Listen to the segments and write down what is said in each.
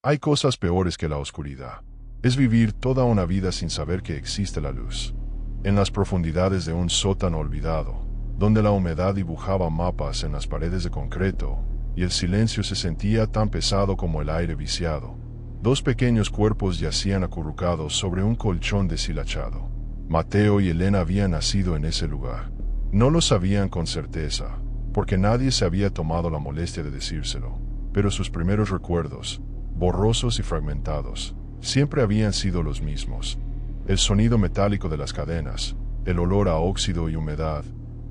Hay cosas peores que la oscuridad. Es vivir toda una vida sin saber que existe la luz. En las profundidades de un sótano olvidado, donde la humedad dibujaba mapas en las paredes de concreto, y el silencio se sentía tan pesado como el aire viciado, dos pequeños cuerpos yacían acurrucados sobre un colchón deshilachado. Mateo y Elena habían nacido en ese lugar. No lo sabían con certeza, porque nadie se había tomado la molestia de decírselo, pero sus primeros recuerdos, borrosos y fragmentados, siempre habían sido los mismos. El sonido metálico de las cadenas, el olor a óxido y humedad,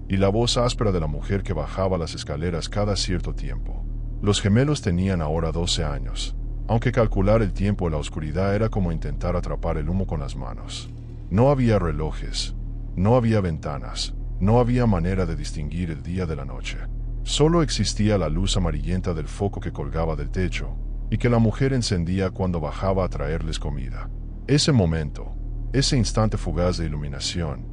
y la voz áspera de la mujer que bajaba las escaleras cada cierto tiempo. Los gemelos tenían ahora 12 años, aunque calcular el tiempo en la oscuridad era como intentar atrapar el humo con las manos. No había relojes, no había ventanas, no había manera de distinguir el día de la noche. Solo existía la luz amarillenta del foco que colgaba del techo, y que la mujer encendía cuando bajaba a traerles comida. Ese momento, ese instante fugaz de iluminación,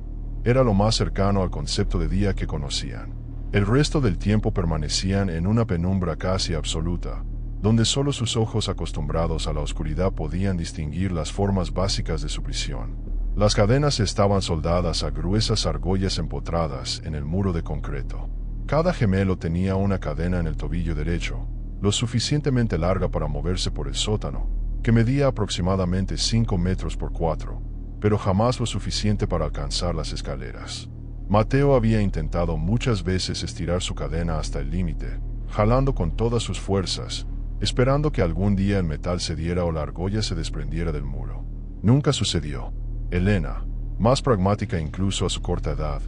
era lo más cercano al concepto de día que conocían. El resto del tiempo permanecían en una penumbra casi absoluta, donde solo sus ojos acostumbrados a la oscuridad podían distinguir las formas básicas de su prisión. Las cadenas estaban soldadas a gruesas argollas empotradas en el muro de concreto. Cada gemelo tenía una cadena en el tobillo derecho, lo suficientemente larga para moverse por el sótano, que medía aproximadamente 5 metros por 4, pero jamás lo suficiente para alcanzar las escaleras. Mateo había intentado muchas veces estirar su cadena hasta el límite, jalando con todas sus fuerzas, esperando que algún día el metal cediera o la argolla se desprendiera del muro. Nunca sucedió. Elena, más pragmática incluso a su corta edad,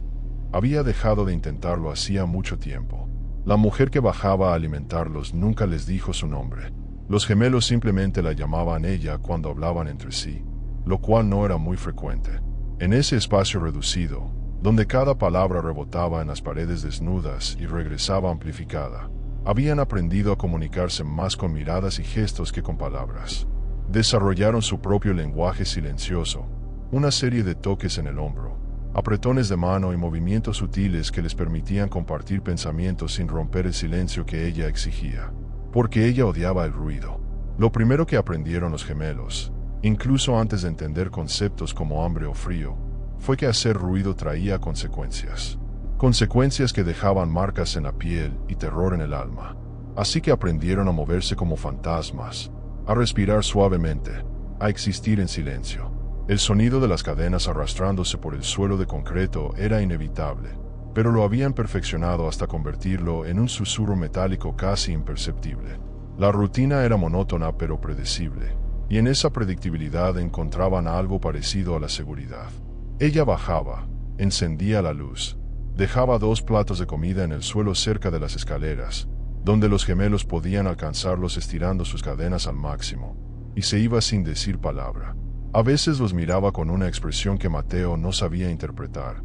había dejado de intentarlo hacía mucho tiempo. La mujer que bajaba a alimentarlos nunca les dijo su nombre. Los gemelos simplemente la llamaban ella cuando hablaban entre sí, lo cual no era muy frecuente. En ese espacio reducido, donde cada palabra rebotaba en las paredes desnudas y regresaba amplificada, habían aprendido a comunicarse más con miradas y gestos que con palabras. Desarrollaron su propio lenguaje silencioso, una serie de toques en el hombro, apretones de mano y movimientos sutiles que les permitían compartir pensamientos sin romper el silencio que ella exigía, porque ella odiaba el ruido. Lo primero que aprendieron los gemelos, incluso antes de entender conceptos como hambre o frío, fue que hacer ruido traía consecuencias. Consecuencias que dejaban marcas en la piel y terror en el alma. Así que aprendieron a moverse como fantasmas, a respirar suavemente, a existir en silencio. El sonido de las cadenas arrastrándose por el suelo de concreto era inevitable, pero lo habían perfeccionado hasta convertirlo en un susurro metálico casi imperceptible. La rutina era monótona pero predecible, y en esa predictibilidad encontraban algo parecido a la seguridad. Ella bajaba, encendía la luz, dejaba 2 platos de comida en el suelo cerca de las escaleras, donde los gemelos podían alcanzarlos estirando sus cadenas al máximo, y se iba sin decir palabra. A veces los miraba con una expresión que Mateo no sabía interpretar,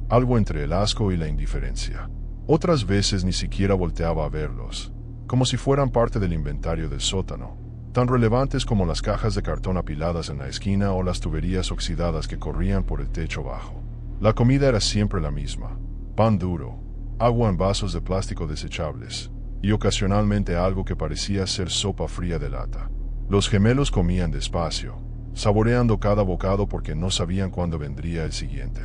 algo entre el asco y la indiferencia. Otras veces ni siquiera volteaba a verlos, como si fueran parte del inventario del sótano, tan relevantes como las cajas de cartón apiladas en la esquina o las tuberías oxidadas que corrían por el techo bajo. La comida era siempre la misma: pan duro, agua en vasos de plástico desechables, y ocasionalmente algo que parecía ser sopa fría de lata. Los gemelos comían despacio, saboreando cada bocado porque no sabían cuándo vendría el siguiente.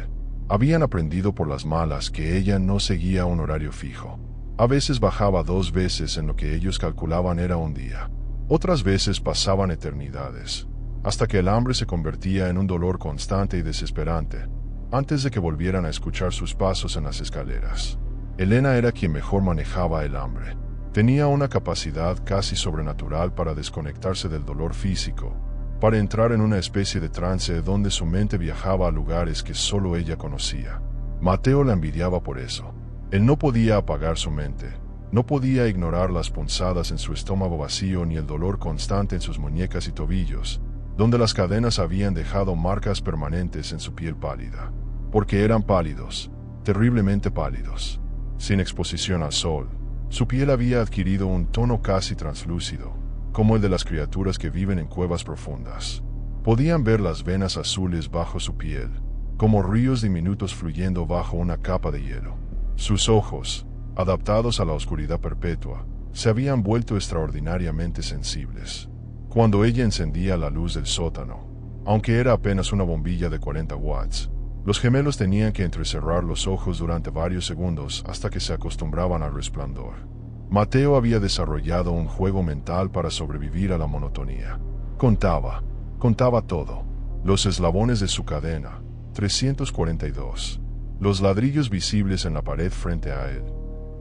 Habían aprendido por las malas que ella no seguía un horario fijo. A veces bajaba 2 veces en lo que ellos calculaban era un día. Otras veces pasaban eternidades, hasta que el hambre se convertía en un dolor constante y desesperante, antes de que volvieran a escuchar sus pasos en las escaleras. Elena era quien mejor manejaba el hambre. Tenía una capacidad casi sobrenatural para desconectarse del dolor físico, para entrar en una especie de trance donde su mente viajaba a lugares que solo ella conocía. Mateo la envidiaba por eso. Él no podía apagar su mente, no podía ignorar las punzadas en su estómago vacío ni el dolor constante en sus muñecas y tobillos, donde las cadenas habían dejado marcas permanentes en su piel pálida. Porque eran pálidos, terriblemente pálidos. Sin exposición al sol, su piel había adquirido un tono casi translúcido, como el de las criaturas que viven en cuevas profundas. Podían ver las venas azules bajo su piel, como ríos diminutos fluyendo bajo una capa de hielo. Sus ojos, adaptados a la oscuridad perpetua, se habían vuelto extraordinariamente sensibles. Cuando ella encendía la luz del sótano, aunque era apenas una bombilla de 40 watts, los gemelos tenían que entrecerrar los ojos durante varios segundos hasta que se acostumbraban al resplandor. Mateo había desarrollado un juego mental para sobrevivir a la monotonía. Contaba todo. Los eslabones de su cadena, 342. Los ladrillos visibles en la pared frente a él,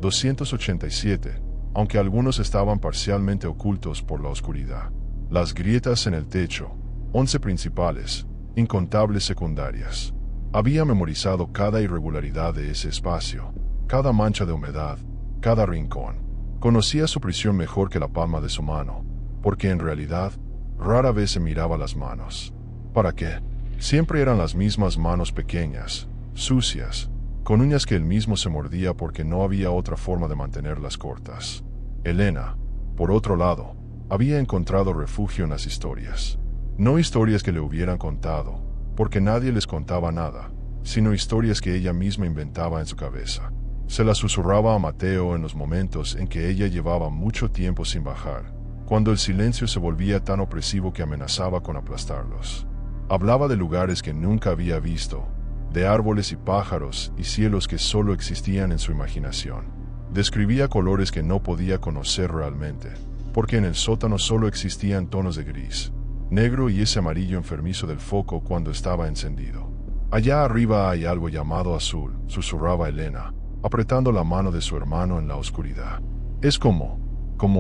287, aunque algunos estaban parcialmente ocultos por la oscuridad. Las grietas en el techo, 11 principales, incontables secundarias. Había memorizado cada irregularidad de ese espacio, cada mancha de humedad, cada rincón. Conocía su prisión mejor que la palma de su mano, porque en realidad, rara vez se miraba las manos. ¿Para qué? Siempre eran las mismas manos pequeñas, sucias, con uñas que él mismo se mordía porque no había otra forma de mantenerlas cortas. Elena, por otro lado, había encontrado refugio en las historias. No historias que le hubieran contado, porque nadie les contaba nada, sino historias que ella misma inventaba en su cabeza. Se las susurraba a Mateo en los momentos en que ella llevaba mucho tiempo sin bajar, cuando el silencio se volvía tan opresivo que amenazaba con aplastarlos. Hablaba de lugares que nunca había visto, de árboles y pájaros y cielos que solo existían en su imaginación. Describía colores que no podía conocer realmente, porque en el sótano solo existían tonos de gris, negro y ese amarillo enfermizo del foco cuando estaba encendido. Allá arriba hay algo llamado azul, susurraba Elena, apretando la mano de su hermano en la oscuridad. Es como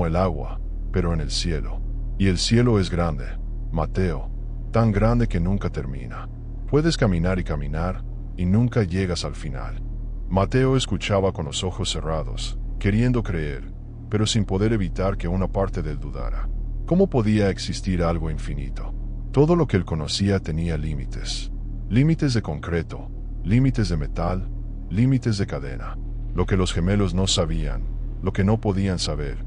el agua, pero en el cielo. Y el cielo es grande, Mateo, tan grande que nunca termina. Puedes caminar y nunca llegas al final. Mateo escuchaba con los ojos cerrados, queriendo creer, pero sin poder evitar que una parte de él dudara. ¿Cómo podía existir algo infinito? Todo lo que él conocía tenía límites. Límites de concreto, límites de metal, límites de cadena. Lo que los gemelos no sabían, lo que no podían saber,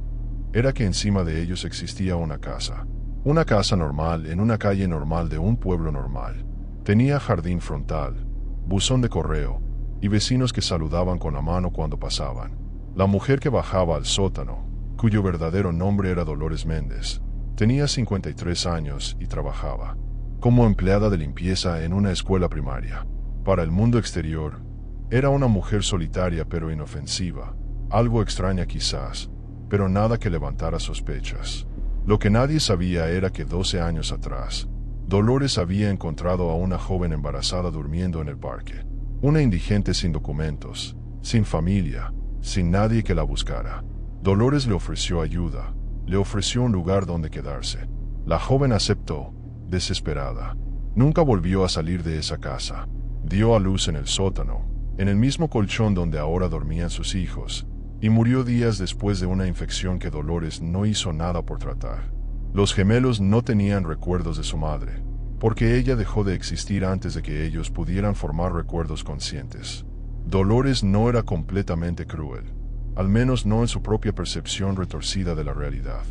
era que encima de ellos existía una casa. Una casa normal en una calle normal de un pueblo normal. Tenía jardín frontal, buzón de correo, y vecinos que saludaban con la mano cuando pasaban. La mujer que bajaba al sótano, cuyo verdadero nombre era Dolores Méndez, tenía 53 años y trabajaba como empleada de limpieza en una escuela primaria. Para el mundo exterior, era una mujer solitaria pero inofensiva, algo extraña quizás, pero nada que levantara sospechas. Lo que nadie sabía era que 12 años atrás, Dolores había encontrado a una joven embarazada durmiendo en el parque. Una indigente sin documentos, sin familia, sin nadie que la buscara. Dolores le ofreció ayuda, le ofreció un lugar donde quedarse. La joven aceptó, desesperada. Nunca volvió a salir de esa casa. Dio a luz en el sótano, en el mismo colchón donde ahora dormían sus hijos, y murió días después de una infección que Dolores no hizo nada por tratar. Los gemelos no tenían recuerdos de su madre, porque ella dejó de existir antes de que ellos pudieran formar recuerdos conscientes. Dolores no era completamente cruel, al menos no en su propia percepción retorcida de la realidad.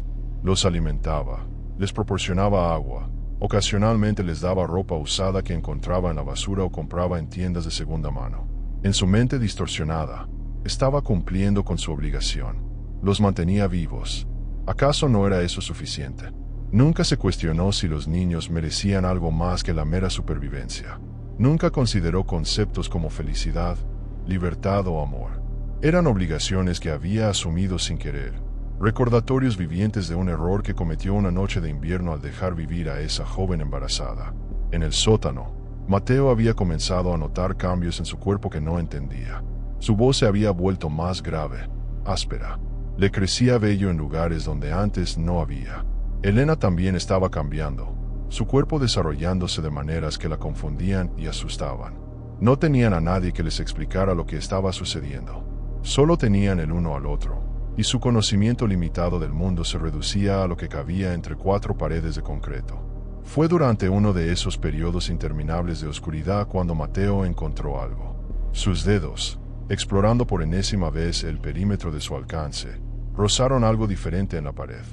Los alimentaba, les proporcionaba agua, ocasionalmente les daba ropa usada que encontraba en la basura o compraba en tiendas de segunda mano. En su mente distorsionada, estaba cumpliendo con su obligación. Los mantenía vivos. ¿Acaso no era eso suficiente? Nunca se cuestionó si los niños merecían algo más que la mera supervivencia. Nunca consideró conceptos como felicidad, libertad o amor. Eran obligaciones que había asumido sin querer, recordatorios vivientes de un error que cometió una noche de invierno al dejar vivir a esa joven embarazada. En el sótano, Mateo había comenzado a notar cambios en su cuerpo que no entendía. Su voz se había vuelto más grave, áspera. Le crecía vello en lugares donde antes no había. Elena también estaba cambiando, su cuerpo desarrollándose de maneras que la confundían y asustaban. No tenían a nadie que les explicara lo que estaba sucediendo. Solo tenían el uno al otro, y su conocimiento limitado del mundo se reducía a lo que cabía entre 4 paredes de concreto. Fue durante uno de esos periodos interminables de oscuridad cuando Mateo encontró algo. Sus dedos, explorando por enésima vez el perímetro de su alcance, rozaron algo diferente en la pared.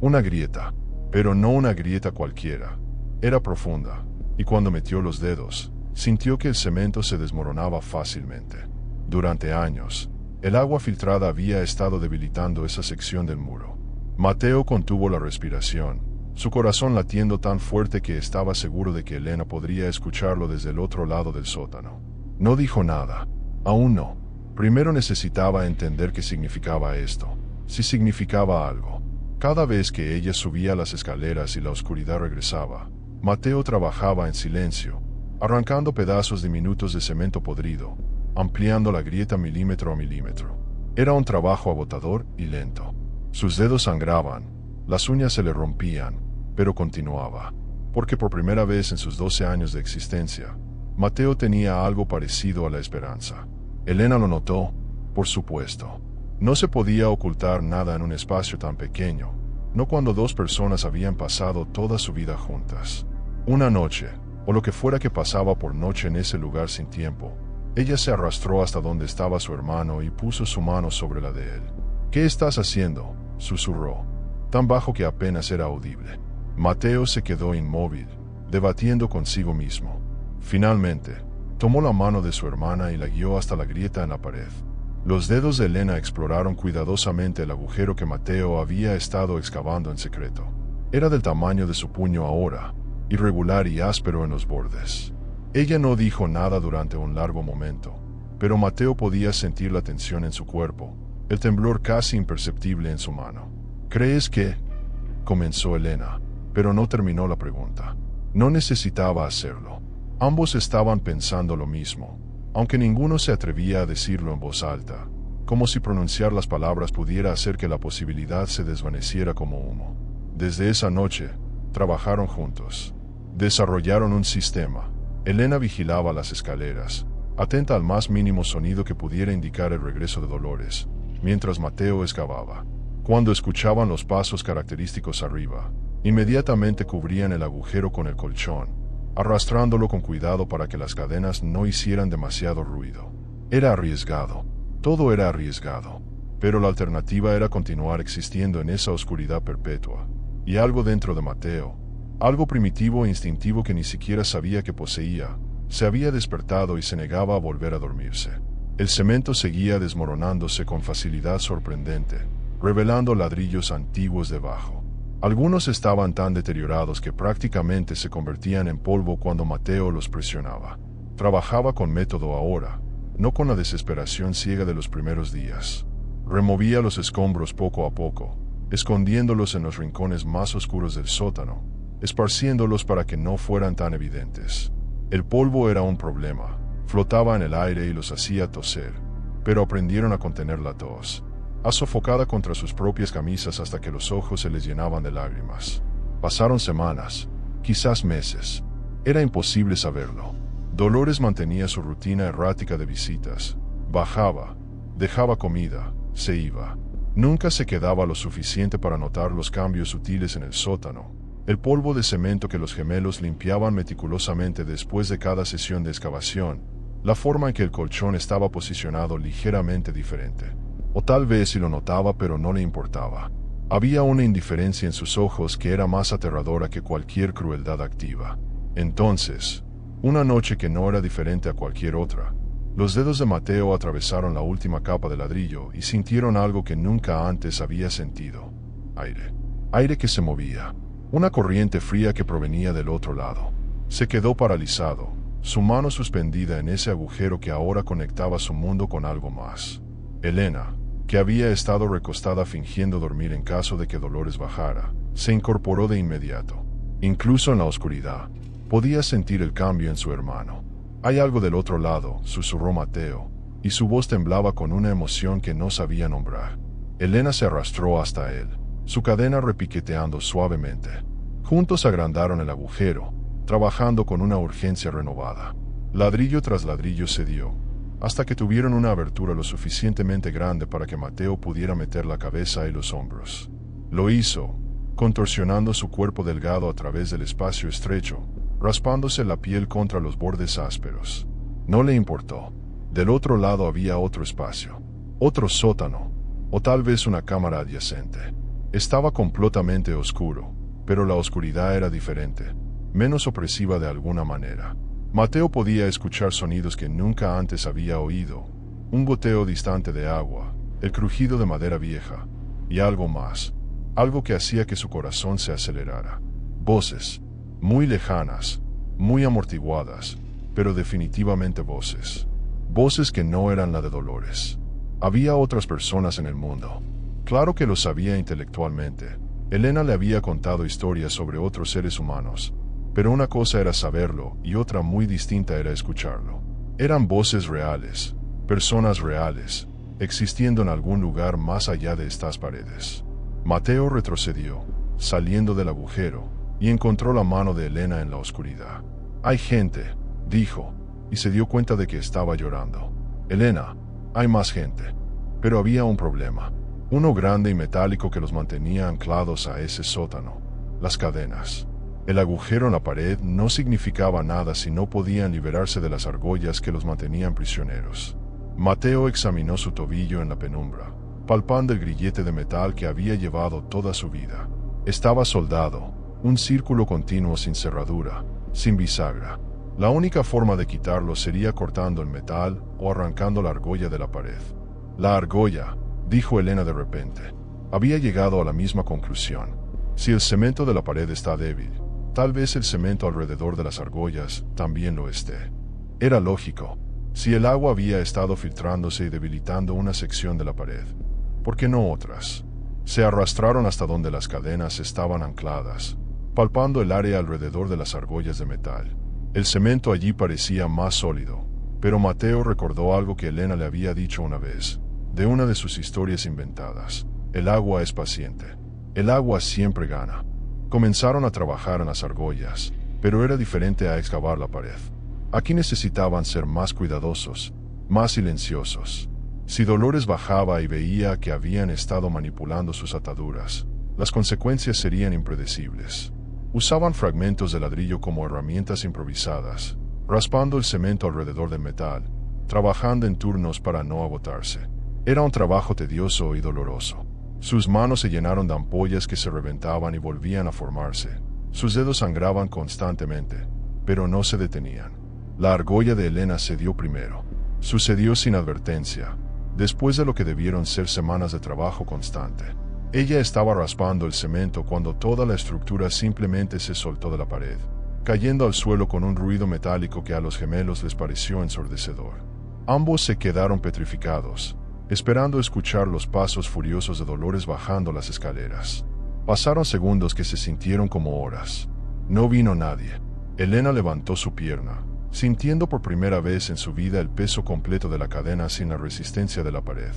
Una grieta, pero no una grieta cualquiera. Era profunda, y cuando metió los dedos, sintió que el cemento se desmoronaba fácilmente. Durante años, el agua filtrada había estado debilitando esa sección del muro. Mateo contuvo la respiración, su corazón latiendo tan fuerte que estaba seguro de que Elena podría escucharlo desde el otro lado del sótano. No dijo nada. Aún no. Primero necesitaba entender qué significaba esto. Si significaba algo. Cada vez que ella subía las escaleras y la oscuridad regresaba, Mateo trabajaba en silencio, arrancando pedazos diminutos de cemento podrido, ampliando la grieta milímetro a milímetro. Era un trabajo agotador y lento. Sus dedos sangraban, las uñas se le rompían, pero continuaba, porque por primera vez en sus 12 años de existencia, Mateo tenía algo parecido a la esperanza. Elena lo notó, por supuesto. No se podía ocultar nada en un espacio tan pequeño, no cuando dos personas habían pasado toda su vida juntas. Una noche, o lo que fuera que pasaba por noche en ese lugar sin tiempo, ella se arrastró hasta donde estaba su hermano y puso su mano sobre la de él. «¿Qué estás haciendo?», susurró, tan bajo que apenas era audible. Mateo se quedó inmóvil, debatiendo consigo mismo. Finalmente, tomó la mano de su hermana y la guió hasta la grieta en la pared. Los dedos de Elena exploraron cuidadosamente el agujero que Mateo había estado excavando en secreto. Era del tamaño de su puño ahora, irregular y áspero en los bordes. Ella no dijo nada durante un largo momento, pero Mateo podía sentir la tensión en su cuerpo, el temblor casi imperceptible en su mano. «¿Crees que...?», comenzó Elena, pero no terminó la pregunta. No necesitaba hacerlo. Ambos estaban pensando lo mismo, aunque ninguno se atrevía a decirlo en voz alta, como si pronunciar las palabras pudiera hacer que la posibilidad se desvaneciera como humo. Desde esa noche, trabajaron juntos. Desarrollaron un sistema. Elena vigilaba las escaleras, atenta al más mínimo sonido que pudiera indicar el regreso de Dolores, mientras Mateo excavaba. Cuando escuchaban los pasos característicos arriba, inmediatamente cubrían el agujero con el colchón, arrastrándolo con cuidado para que las cadenas no hicieran demasiado ruido. Era arriesgado. Todo era arriesgado. Pero la alternativa era continuar existiendo en esa oscuridad perpetua. Y algo dentro de Mateo, algo primitivo e instintivo que ni siquiera sabía que poseía, se había despertado y se negaba a volver a dormirse. El cemento seguía desmoronándose con facilidad sorprendente, revelando ladrillos antiguos debajo. Algunos estaban tan deteriorados que prácticamente se convertían en polvo cuando Mateo los presionaba. Trabajaba con método ahora, no con la desesperación ciega de los primeros días. Removía los escombros poco a poco, escondiéndolos en los rincones más oscuros del sótano, esparciéndolos para que no fueran tan evidentes. El polvo era un problema, flotaba en el aire y los hacía toser, pero aprendieron a contener la tos, a sofocada contra sus propias camisas hasta que los ojos se les llenaban de lágrimas. Pasaron semanas, quizás meses. Era imposible saberlo. Dolores mantenía su rutina errática de visitas. Bajaba, dejaba comida, se iba. Nunca se quedaba lo suficiente para notar los cambios sutiles en el sótano, el polvo de cemento que los gemelos limpiaban meticulosamente después de cada sesión de excavación, la forma en que el colchón estaba posicionado ligeramente diferente. O tal vez sí lo notaba pero no le importaba. Había una indiferencia en sus ojos que era más aterradora que cualquier crueldad activa. Entonces, una noche que no era diferente a cualquier otra, los dedos de Mateo atravesaron la última capa de ladrillo y sintieron algo que nunca antes había sentido. Aire. Aire que se movía. Una corriente fría que provenía del otro lado. Se quedó paralizado, su mano suspendida en ese agujero que ahora conectaba su mundo con algo más. Elena, que había estado recostada fingiendo dormir en caso de que Dolores bajara, se incorporó de inmediato. Incluso en la oscuridad, podía sentir el cambio en su hermano. «Hay algo del otro lado», susurró Mateo, y su voz temblaba con una emoción que no sabía nombrar. Elena se arrastró hasta él, su cadena repiqueteando suavemente. Juntos agrandaron el agujero, trabajando con una urgencia renovada. Ladrillo tras ladrillo se dio, hasta que tuvieron una abertura lo suficientemente grande para que Mateo pudiera meter la cabeza y los hombros. Lo hizo, contorsionando su cuerpo delgado a través del espacio estrecho, raspándose la piel contra los bordes ásperos. No le importó. Del otro lado había otro espacio, otro sótano, o tal vez una cámara adyacente. Estaba completamente oscuro, pero la oscuridad era diferente, menos opresiva de alguna manera. Mateo podía escuchar sonidos que nunca antes había oído, un goteo distante de agua, el crujido de madera vieja, y algo más. algo que hacía que su corazón se acelerara. Voces, muy lejanas, muy amortiguadas, pero definitivamente voces. Voces que no eran la de Dolores. Había otras personas en el mundo. Claro que lo sabía intelectualmente. Elena le había contado historias sobre otros seres humanos, pero una cosa era saberlo y otra muy distinta era escucharlo. Eran voces reales, personas reales, existiendo en algún lugar más allá de estas paredes. Mateo retrocedió, saliendo del agujero, y encontró la mano de Elena en la oscuridad. «Hay gente», dijo, y se dio cuenta de que estaba llorando. «Elena, hay más gente». Pero había un problema. Uno grande y metálico que los mantenía anclados a ese sótano. Las cadenas. El agujero en la pared no significaba nada si no podían liberarse de las argollas que los mantenían prisioneros. Mateo examinó su tobillo en la penumbra, palpando el grillete de metal que había llevado toda su vida. Estaba soldado, un círculo continuo sin cerradura, sin bisagra. La única forma de quitarlo sería cortando el metal o arrancando la argolla de la pared. «La argolla», dijo Elena de repente. Había llegado a la misma conclusión. Si el cemento de la pared está débil, tal vez el cemento alrededor de las argollas también lo esté. Era lógico. Si el agua había estado filtrándose y debilitando una sección de la pared, ¿por qué no otras? Se arrastraron hasta donde las cadenas estaban ancladas, palpando el área alrededor de las argollas de metal. El cemento allí parecía más sólido, pero Mateo recordó algo que Elena le había dicho una vez, de una de sus historias inventadas. El agua es paciente. El agua siempre gana. Comenzaron a trabajar en las argollas, pero era diferente a excavar la pared. Aquí necesitaban ser más cuidadosos, más silenciosos. Si Dolores bajaba y veía que habían estado manipulando sus ataduras, las consecuencias serían impredecibles. Usaban fragmentos de ladrillo como herramientas improvisadas, raspando el cemento alrededor del metal, trabajando en turnos para no agotarse. Era un trabajo tedioso y doloroso. Sus manos se llenaron de ampollas que se reventaban y volvían a formarse. Sus dedos sangraban constantemente, pero no se detenían. La argolla de Elena cedió primero. Sucedió sin advertencia, después de lo que debieron ser semanas de trabajo constante. Ella estaba raspando el cemento cuando toda la estructura simplemente se soltó de la pared, cayendo al suelo con un ruido metálico que a los gemelos les pareció ensordecedor. Ambos se quedaron petrificados, esperando escuchar los pasos furiosos de Dolores bajando las escaleras. Pasaron segundos que se sintieron como horas. No vino nadie. Elena levantó su pierna, sintiendo por primera vez en su vida el peso completo de la cadena sin la resistencia de la pared.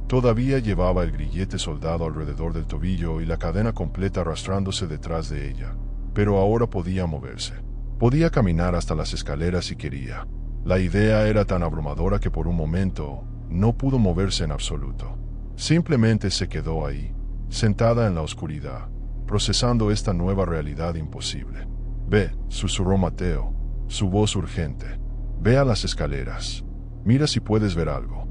Todavía llevaba el grillete soldado alrededor del tobillo y la cadena completa arrastrándose detrás de ella, pero ahora podía moverse. Podía caminar hasta las escaleras si quería. La idea era tan abrumadora que por un momento no pudo moverse en absoluto. Simplemente se quedó ahí, sentada en la oscuridad, procesando esta nueva realidad imposible. «Ve», susurró Mateo, su voz urgente. «Ve a las escaleras. Mira si puedes ver algo».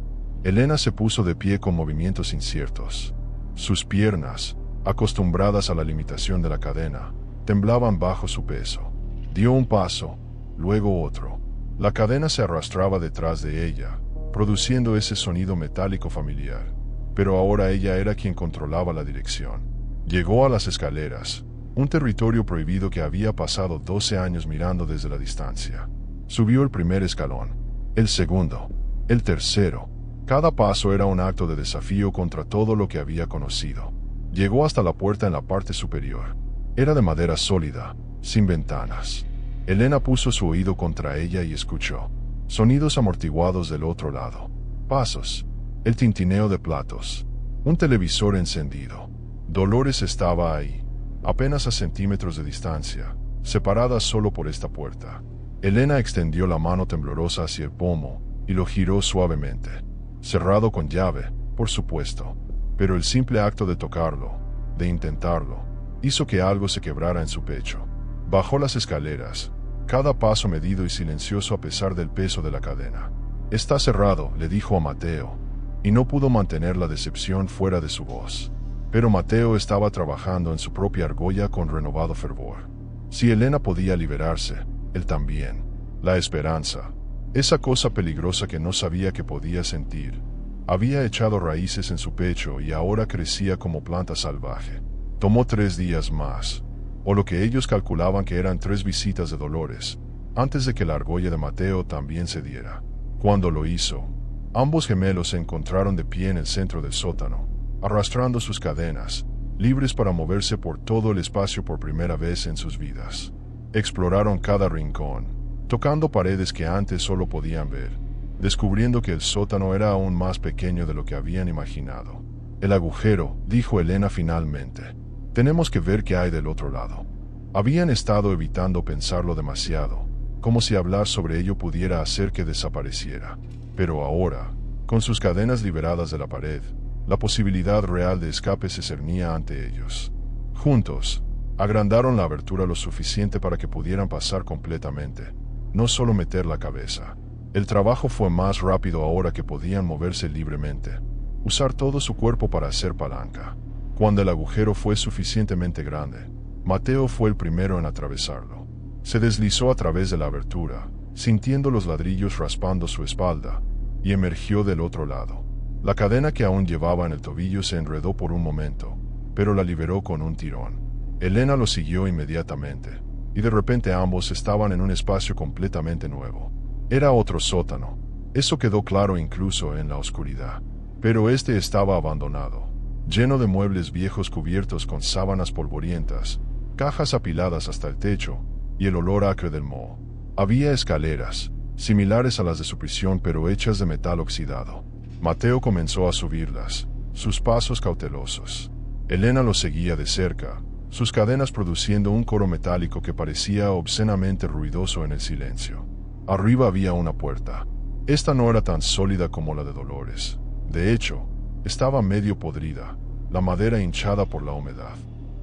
Elena se puso de pie con movimientos inciertos. Sus piernas, acostumbradas a la limitación de la cadena, temblaban bajo su peso. Dio un paso, luego otro. La cadena se arrastraba detrás de ella, produciendo ese sonido metálico familiar. Pero ahora ella era quien controlaba la dirección. Llegó a las escaleras, un territorio prohibido que había pasado 12 años mirando desde la distancia. Subió el primer escalón, el segundo, el tercero. Cada paso era un acto de desafío contra todo lo que había conocido. Llegó hasta la puerta en la parte superior. Era de madera sólida, sin ventanas. Elena puso su oído contra ella y escuchó sonidos amortiguados del otro lado. Pasos, el tintineo de platos, un televisor encendido. Dolores estaba ahí, apenas a centímetros de distancia, separada solo por esta puerta. Elena extendió la mano temblorosa hacia el pomo y lo giró suavemente. Cerrado con llave, por supuesto, pero el simple acto de tocarlo, de intentarlo, hizo que algo se quebrara en su pecho. Bajó las escaleras, cada paso medido y silencioso a pesar del peso de la cadena. «Está cerrado», le dijo a Mateo, y no pudo mantener la decepción fuera de su voz. Pero Mateo estaba trabajando en su propia argolla con renovado fervor. Si Elena podía liberarse, él también. La esperanza, esa cosa peligrosa que no sabía que podía sentir, había echado raíces en su pecho y ahora crecía como planta salvaje. Tomó 3 días más, o lo que ellos calculaban que eran 3 visitas de Dolores, antes de que la argolla de Mateo también se diera. Cuando lo hizo, ambos gemelos se encontraron de pie en el centro del sótano, arrastrando sus cadenas, libres para moverse por todo el espacio por primera vez en sus vidas. Exploraron cada rincón, tocando paredes que antes solo podían ver, descubriendo que el sótano era aún más pequeño de lo que habían imaginado. El agujero, dijo Elena finalmente. Tenemos que ver qué hay del otro lado. Habían estado evitando pensarlo demasiado, como si hablar sobre ello pudiera hacer que desapareciera. Pero ahora, con sus cadenas liberadas de la pared, la posibilidad real de escape se cernía ante ellos. Juntos, agrandaron la abertura lo suficiente para que pudieran pasar completamente, no solo meter la cabeza. El trabajo fue más rápido ahora que podían moverse libremente, usar todo su cuerpo para hacer palanca. Cuando el agujero fue suficientemente grande, Mateo fue el primero en atravesarlo. Se deslizó a través de la abertura, sintiendo los ladrillos raspando su espalda, y emergió del otro lado. La cadena que aún llevaba en el tobillo se enredó por un momento, pero la liberó con un tirón. Elena lo siguió inmediatamente, y de repente ambos estaban en un espacio completamente nuevo. Era otro sótano, eso quedó claro incluso en la oscuridad, pero este estaba abandonado, lleno de muebles viejos cubiertos con sábanas polvorientas, cajas apiladas hasta el techo, y el olor acre del moho. Había escaleras, similares a las de su prisión pero hechas de metal oxidado. Mateo comenzó a subirlas, sus pasos cautelosos. Elena lo seguía de cerca, sus cadenas produciendo un coro metálico que parecía obscenamente ruidoso en el silencio. Arriba había una puerta. Esta no era tan sólida como la de Dolores. De hecho, estaba medio podrida, la madera hinchada por la humedad.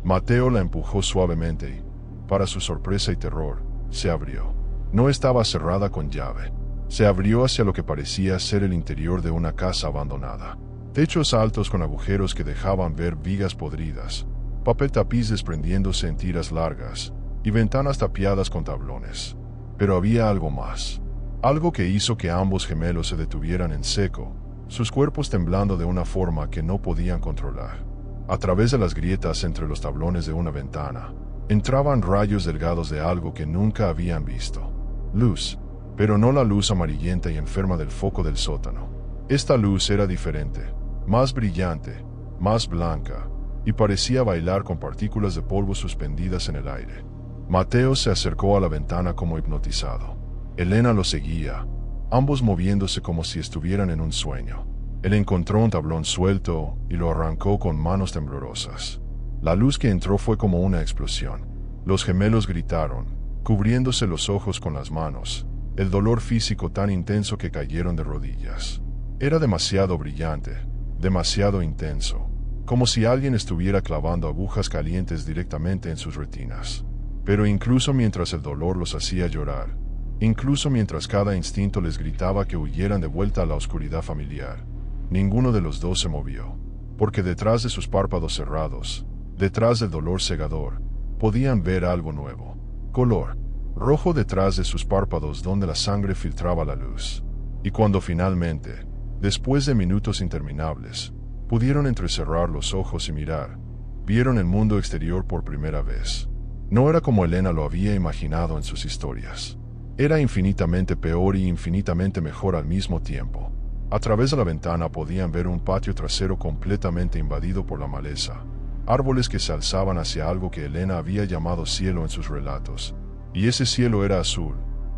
Mateo la empujó suavemente y, para su sorpresa y terror, se abrió. No estaba cerrada con llave. Se abrió hacia lo que parecía ser el interior de una casa abandonada. Techos altos con agujeros que dejaban ver vigas podridas, papel tapiz desprendiéndose en tiras largas, y ventanas tapiadas con tablones. Pero había algo más. Algo que hizo que ambos gemelos se detuvieran en seco, sus cuerpos temblando de una forma que no podían controlar. A través de las grietas entre los tablones de una ventana, entraban rayos delgados de algo que nunca habían visto. Luz, pero no la luz amarillenta y enferma del foco del sótano. Esta luz era diferente, más brillante, más blanca, y parecía bailar con partículas de polvo suspendidas en el aire. Mateo se acercó a la ventana como hipnotizado. Elena lo seguía, ambos moviéndose como si estuvieran en un sueño. Él encontró un tablón suelto y lo arrancó con manos temblorosas. La luz que entró fue como una explosión. Los gemelos gritaron, cubriéndose los ojos con las manos, el dolor físico tan intenso que cayeron de rodillas. Era demasiado brillante, demasiado intenso, como si alguien estuviera clavando agujas calientes directamente en sus retinas. Pero incluso mientras el dolor los hacía llorar, incluso mientras cada instinto les gritaba que huyeran de vuelta a la oscuridad familiar, ninguno de los dos se movió, porque detrás de sus párpados cerrados, detrás del dolor cegador, podían ver algo nuevo. Color rojo detrás de sus párpados donde la sangre filtraba la luz. Y cuando finalmente, después de minutos interminables, pudieron entrecerrar los ojos y mirar, vieron el mundo exterior por primera vez. No era como Elena lo había imaginado en sus historias. Era infinitamente peor y infinitamente mejor al mismo tiempo. A través de la ventana podían ver un patio trasero completamente invadido por la maleza, árboles que se alzaban hacia algo que Elena había llamado cielo en sus relatos. Y ese cielo era azul,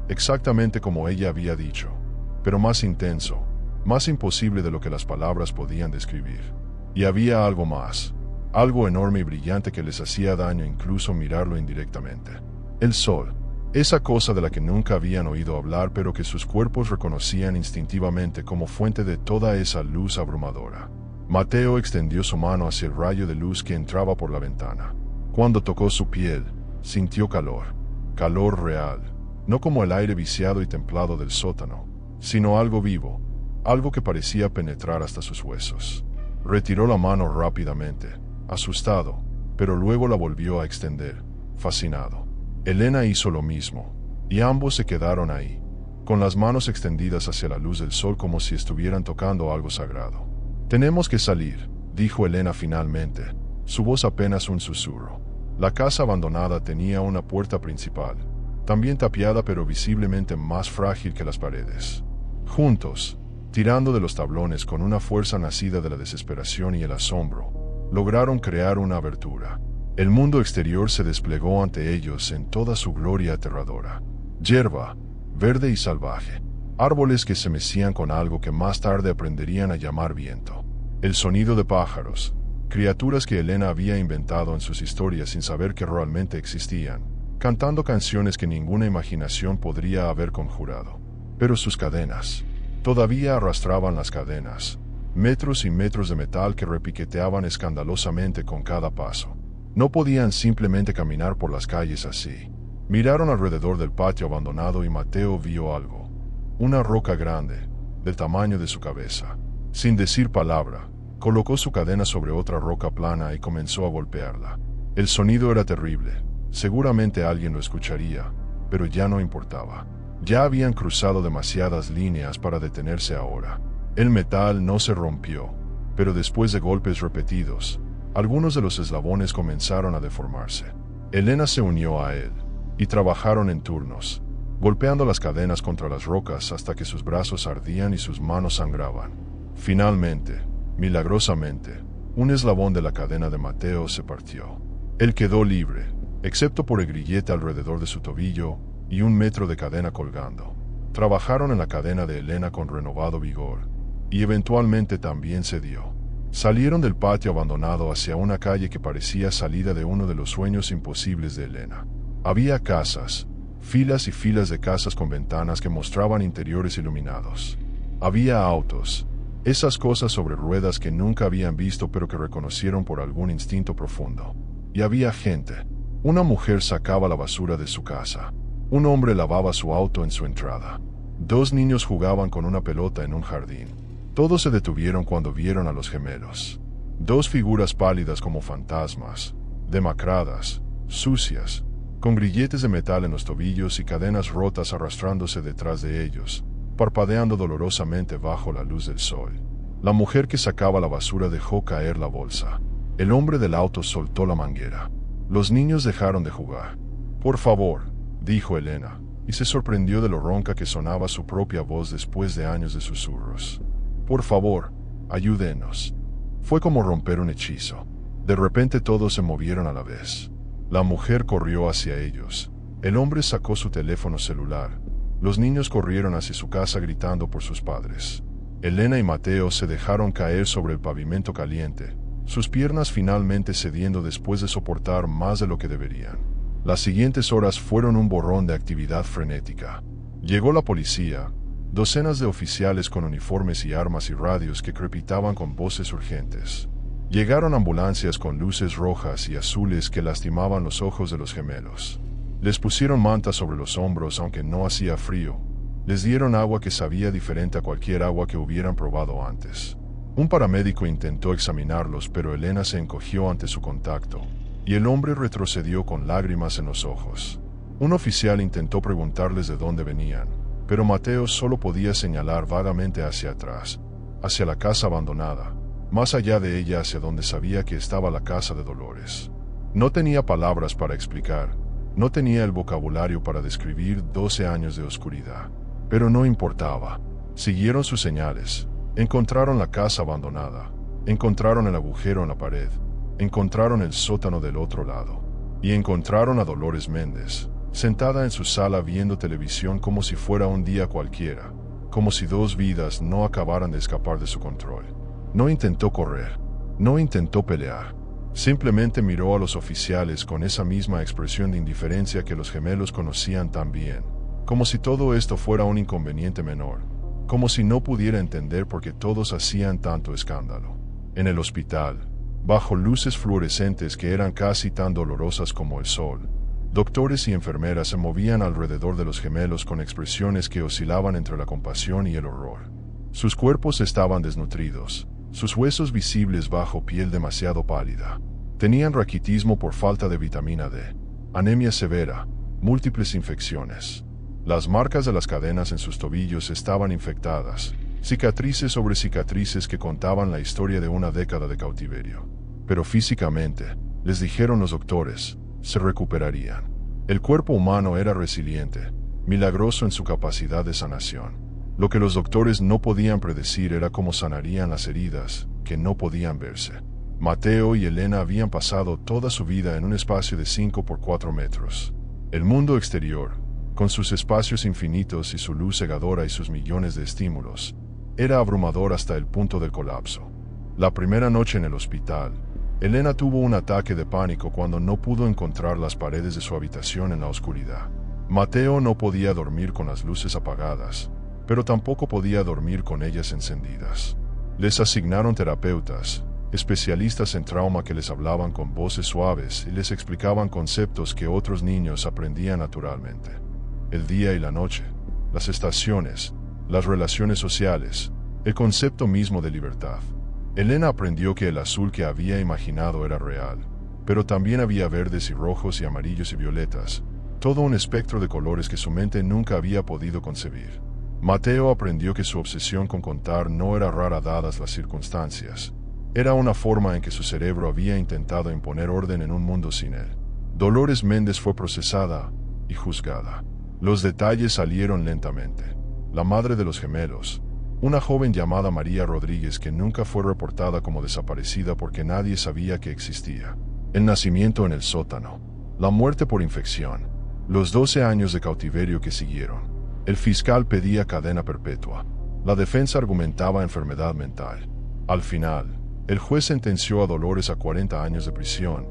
exactamente como ella había dicho, pero más intenso, más imposible de lo que las palabras podían describir. Y había algo más, algo enorme y brillante que les hacía daño incluso mirarlo indirectamente. El sol, esa cosa de la que nunca habían oído hablar pero que sus cuerpos reconocían instintivamente como fuente de toda esa luz abrumadora. Mateo extendió su mano hacia el rayo de luz que entraba por la ventana. Cuando tocó su piel, sintió calor. Calor real, no como el aire viciado y templado del sótano, sino algo vivo, algo que parecía penetrar hasta sus huesos. Retiró la mano rápidamente, asustado, pero luego la volvió a extender, fascinado. Elena hizo lo mismo, y ambos se quedaron ahí, con las manos extendidas hacia la luz del sol como si estuvieran tocando algo sagrado. «Tenemos que salir», dijo Elena finalmente, su voz apenas un susurro. La casa abandonada tenía una puerta principal, también tapiada pero visiblemente más frágil que las paredes. Juntos, tirando de los tablones con una fuerza nacida de la desesperación y el asombro, lograron crear una abertura. El mundo exterior se desplegó ante ellos en toda su gloria aterradora. Hierba, verde y salvaje. Árboles que se mecían con algo que más tarde aprenderían a llamar viento. El sonido de pájaros, criaturas que Elena había inventado en sus historias sin saber que realmente existían, cantando canciones que ninguna imaginación podría haber conjurado. Pero sus cadenas, todavía arrastraban las cadenas, metros y metros de metal que repiqueteaban escandalosamente con cada paso. No podían simplemente caminar por las calles así. Miraron alrededor del patio abandonado y Mateo vio algo. Una roca grande, del tamaño de su cabeza. Sin decir palabra, colocó su cadena sobre otra roca plana y comenzó a golpearla. El sonido era terrible. Seguramente alguien lo escucharía, pero ya no importaba. Ya habían cruzado demasiadas líneas para detenerse ahora. El metal no se rompió, pero después de golpes repetidos, algunos de los eslabones comenzaron a deformarse. Elena se unió a él, y trabajaron en turnos, golpeando las cadenas contra las rocas hasta que sus brazos ardían y sus manos sangraban. Finalmente, milagrosamente, un eslabón de la cadena de Mateo se partió. Él quedó libre, excepto por el grillete alrededor de su tobillo y 1 metro de cadena colgando. Trabajaron en la cadena de Elena con renovado vigor, y eventualmente también cedió. Salieron del patio abandonado hacia una calle que parecía salida de uno de los sueños imposibles de Elena. Había casas, filas y filas de casas con ventanas que mostraban interiores iluminados. Había autos, esas cosas sobre ruedas que nunca habían visto pero que reconocieron por algún instinto profundo. Y había gente. Una mujer sacaba la basura de su casa. Un hombre lavaba su auto en su entrada. 2 niños jugaban con una pelota en un jardín. Todos se detuvieron cuando vieron a los gemelos. 2 figuras pálidas como fantasmas, demacradas, sucias, con grilletes de metal en los tobillos y cadenas rotas arrastrándose detrás de ellos, parpadeando dolorosamente bajo la luz del sol. La mujer que sacaba la basura dejó caer la bolsa. El hombre del auto soltó la manguera. Los niños dejaron de jugar. «Por favor», dijo Elena, y se sorprendió de lo ronca que sonaba su propia voz después de años de susurros. «Por favor, ayúdenos». Fue como romper un hechizo. De repente todos se movieron a la vez. La mujer corrió hacia ellos. El hombre sacó su teléfono celular. Los niños corrieron hacia su casa gritando por sus padres. Elena y Mateo se dejaron caer sobre el pavimento caliente, sus piernas finalmente cediendo después de soportar más de lo que deberían. Las siguientes horas fueron un borrón de actividad frenética. Llegó la policía, docenas de oficiales con uniformes y armas y radios que crepitaban con voces urgentes. Llegaron ambulancias con luces rojas y azules que lastimaban los ojos de los gemelos. Les pusieron mantas sobre los hombros aunque no hacía frío. Les dieron agua que sabía diferente a cualquier agua que hubieran probado antes. Un paramédico intentó examinarlos, pero Elena se encogió ante su contacto, y el hombre retrocedió con lágrimas en los ojos. Un oficial intentó preguntarles de dónde venían, pero Mateo solo podía señalar vagamente hacia atrás, hacia la casa abandonada, más allá de ella hacia donde sabía que estaba la casa de Dolores. No tenía palabras para explicar, no tenía el vocabulario para describir 12 años de oscuridad. Pero no importaba. Siguieron sus señales. Encontraron la casa abandonada. Encontraron el agujero en la pared. Encontraron el sótano del otro lado. Y encontraron a Dolores Méndez, sentada en su sala viendo televisión como si fuera un día cualquiera, como si 2 vidas no acabaran de escapar de su control. No intentó correr. No intentó pelear. Simplemente miró a los oficiales con esa misma expresión de indiferencia que los gemelos conocían tan bien. Como si todo esto fuera un inconveniente menor, como si no pudiera entender por qué todos hacían tanto escándalo. En el hospital, bajo luces fluorescentes que eran casi tan dolorosas como el sol, doctores y enfermeras se movían alrededor de los gemelos con expresiones que oscilaban entre la compasión y el horror. Sus cuerpos estaban desnutridos, sus huesos visibles bajo piel demasiado pálida. Tenían raquitismo por falta de vitamina D, anemia severa, múltiples infecciones. Las marcas de las cadenas en sus tobillos estaban infectadas, cicatrices sobre cicatrices que contaban la historia de una década de cautiverio. pero físicamente, les dijeron los doctores, se recuperarían. El cuerpo humano era resiliente, milagroso en su capacidad de sanación. Lo que los doctores no podían predecir era cómo sanarían las heridas, que no podían verse. Mateo y Elena habían pasado toda su vida en un espacio de 5 por 4 metros. El mundo exterior, con sus espacios infinitos y su luz cegadora y sus millones de estímulos, era abrumador hasta el punto del colapso. La primera noche en el hospital, Elena tuvo un ataque de pánico cuando no pudo encontrar las paredes de su habitación en la oscuridad. Mateo no podía dormir con las luces apagadas, pero tampoco podía dormir con ellas encendidas. Les asignaron terapeutas, especialistas en trauma que les hablaban con voces suaves y les explicaban conceptos que otros niños aprendían naturalmente. El día y la noche, las estaciones, las relaciones sociales, el concepto mismo de libertad. Elena aprendió que el azul que había imaginado era real, pero también había verdes y rojos y amarillos y violetas, todo un espectro de colores que su mente nunca había podido concebir. Mateo aprendió que su obsesión con contar no era rara dadas las circunstancias. Era una forma en que su cerebro había intentado imponer orden en un mundo sin él. Dolores Méndez fue procesada y juzgada. Los detalles salieron lentamente. La madre de los gemelos, una joven llamada María Rodríguez que nunca fue reportada como desaparecida porque nadie sabía que existía. El nacimiento en el sótano. La muerte por infección. Los 12 años de cautiverio que siguieron. El fiscal pedía cadena perpetua. La defensa argumentaba enfermedad mental. Al final, el juez sentenció a Dolores a 40 años de prisión,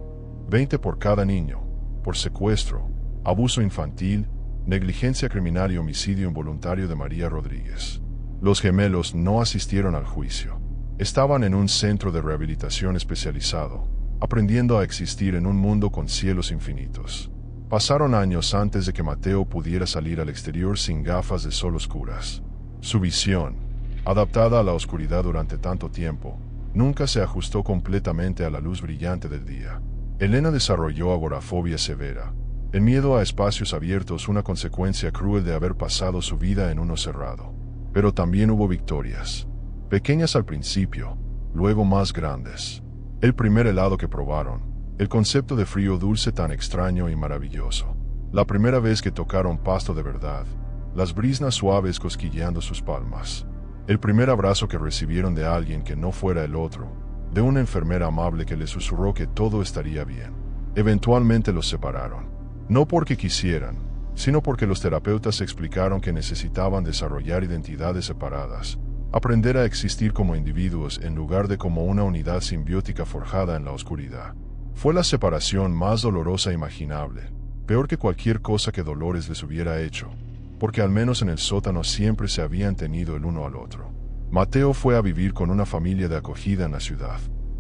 20 por cada niño, por secuestro, abuso infantil, negligencia criminal y homicidio involuntario de María Rodríguez. Los gemelos no asistieron al juicio. Estaban en un centro de rehabilitación especializado, aprendiendo a existir en un mundo con cielos infinitos. Pasaron años antes de que Mateo pudiera salir al exterior sin gafas de sol oscuras. Su visión, adaptada a la oscuridad durante tanto tiempo, nunca se ajustó completamente a la luz brillante del día. Elena desarrolló agorafobia severa, el miedo a espacios abiertos, una consecuencia cruel de haber pasado su vida en uno cerrado. Pero también hubo victorias, pequeñas al principio, luego más grandes. El primer helado que probaron, el concepto de frío dulce tan extraño y maravilloso. La primera vez que tocaron pasto de verdad, las brisnas suaves cosquilleando sus palmas. El primer abrazo que recibieron de alguien que no fuera el otro, de una enfermera amable que les susurró que todo estaría bien. Eventualmente los separaron, no porque quisieran, sino porque los terapeutas explicaron que necesitaban desarrollar identidades separadas, aprender a existir como individuos en lugar de como una unidad simbiótica forjada en la oscuridad. Fue la separación más dolorosa imaginable, peor que cualquier cosa que Dolores les hubiera hecho, porque al menos en el sótano siempre se habían tenido el uno al otro. Mateo fue a vivir con una familia de acogida en la ciudad.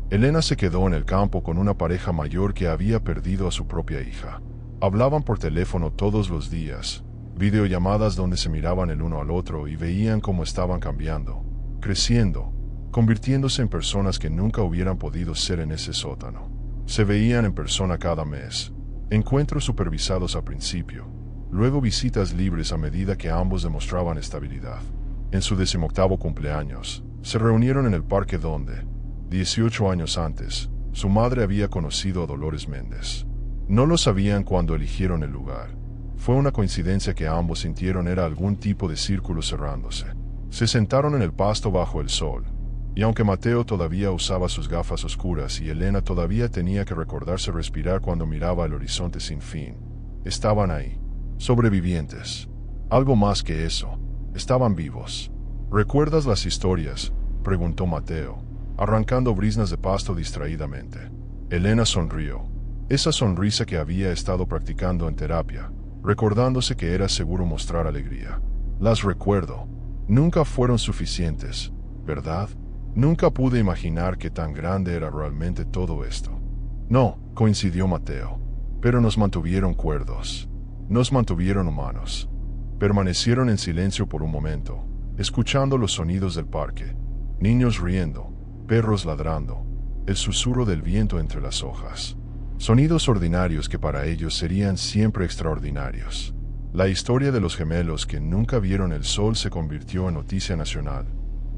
Elena se quedó en el campo con una pareja mayor que había perdido a su propia hija. Hablaban por teléfono todos los días, videollamadas donde se miraban el uno al otro y veían cómo estaban cambiando, creciendo, convirtiéndose en personas que nunca hubieran podido ser en ese sótano. Se veían en persona cada mes, encuentros supervisados al principio, luego visitas libres a medida que ambos demostraban estabilidad. En su 18º cumpleaños, se reunieron en el parque donde, 18 años antes, su madre había conocido a Dolores Méndez. No lo sabían cuando eligieron el lugar. Fue una coincidencia que ambos sintieron era algún tipo de círculo cerrándose. Se sentaron en el pasto bajo el sol, y aunque Mateo todavía usaba sus gafas oscuras y Elena todavía tenía que recordarse respirar cuando miraba el horizonte sin fin, estaban ahí, sobrevivientes. Algo más que eso, estaban vivos. ¿Recuerdas las historias?, preguntó Mateo, arrancando briznas de pasto distraídamente. Elena sonrió. Esa sonrisa que había estado practicando en terapia, recordándose que era seguro mostrar alegría. Las recuerdo. Nunca fueron suficientes, ¿verdad? Nunca pude imaginar que tan grande era realmente todo esto. No, coincidió Mateo. Pero nos mantuvieron cuerdos. Nos mantuvieron humanos. Permanecieron en silencio por un momento, escuchando los sonidos del parque. Niños riendo, perros ladrando, el susurro del viento entre las hojas. Sonidos ordinarios que para ellos serían siempre extraordinarios. La historia de los gemelos que nunca vieron el sol se convirtió en noticia nacional,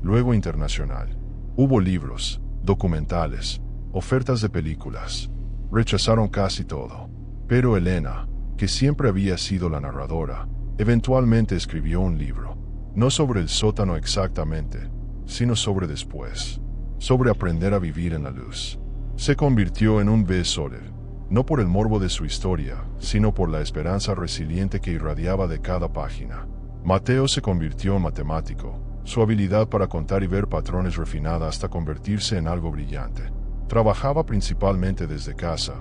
luego internacional. Hubo libros, documentales, ofertas de películas. Rechazaron casi todo. Pero Elena, que siempre había sido la narradora, eventualmente escribió un libro. No sobre el sótano exactamente, sino sobre después. Sobre aprender a vivir en la luz. Se convirtió en un bestseller, no por el morbo de su historia, sino por la esperanza resiliente que irradiaba de cada página. Mateo se convirtió en matemático, su habilidad para contar y ver patrones refinada hasta convertirse en algo brillante. Trabajaba principalmente desde casa,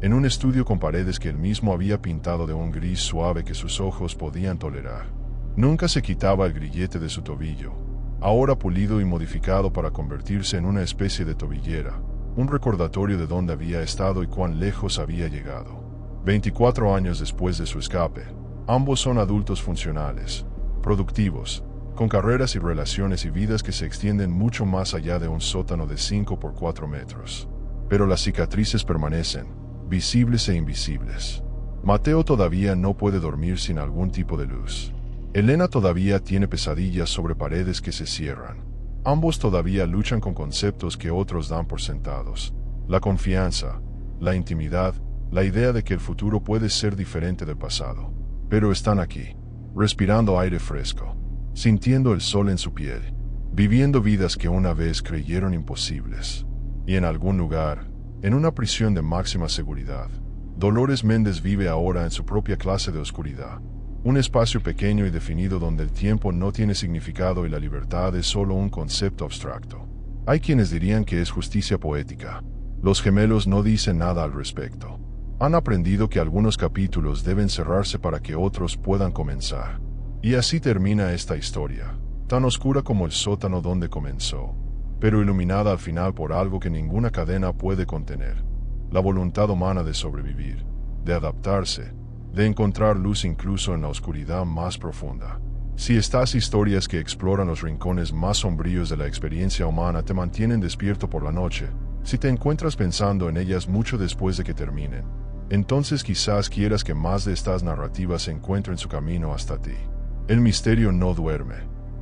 en un estudio con paredes que él mismo había pintado de un gris suave que sus ojos podían tolerar. Nunca se quitaba el grillete de su tobillo, ahora pulido y modificado para convertirse en una especie de tobillera, un recordatorio de dónde había estado y cuán lejos había llegado. 24 años después de su escape, ambos son adultos funcionales, productivos, con carreras y relaciones y vidas que se extienden mucho más allá de un sótano de 5 por 4 metros. Pero las cicatrices permanecen, visibles e invisibles. Mateo todavía no puede dormir sin algún tipo de luz. Elena todavía tiene pesadillas sobre paredes que se cierran. Ambos todavía luchan con conceptos que otros dan por sentados. La confianza, la intimidad, la idea de que el futuro puede ser diferente del pasado. Pero están aquí, respirando aire fresco, sintiendo el sol en su piel, viviendo vidas que una vez creyeron imposibles. Y en algún lugar, en una prisión de máxima seguridad, Dolores Méndez vive ahora en su propia clase de oscuridad. Un espacio pequeño y definido donde el tiempo no tiene significado y la libertad es solo un concepto abstracto. Hay quienes dirían que es justicia poética. Los gemelos no dicen nada al respecto. Han aprendido que algunos capítulos deben cerrarse para que otros puedan comenzar. Y así termina esta historia, tan oscura como el sótano donde comenzó, pero iluminada al final por algo que ninguna cadena puede contener: la voluntad humana de sobrevivir, de adaptarse, de encontrar luz incluso en la oscuridad más profunda. Si estas historias que exploran los rincones más sombríos de la experiencia humana te mantienen despierto por la noche, si te encuentras pensando en ellas mucho después de que terminen, entonces quizás quieras que más de estas narrativas encuentren su camino hasta ti. El misterio no duerme,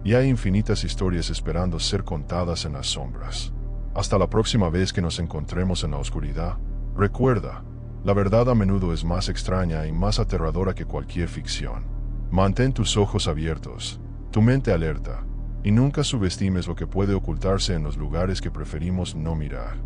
y hay infinitas historias esperando ser contadas en las sombras. Hasta la próxima vez que nos encontremos en la oscuridad, recuerda, la verdad a menudo es más extraña y más aterradora que cualquier ficción. Mantén tus ojos abiertos, tu mente alerta, y nunca subestimes lo que puede ocultarse en los lugares que preferimos no mirar.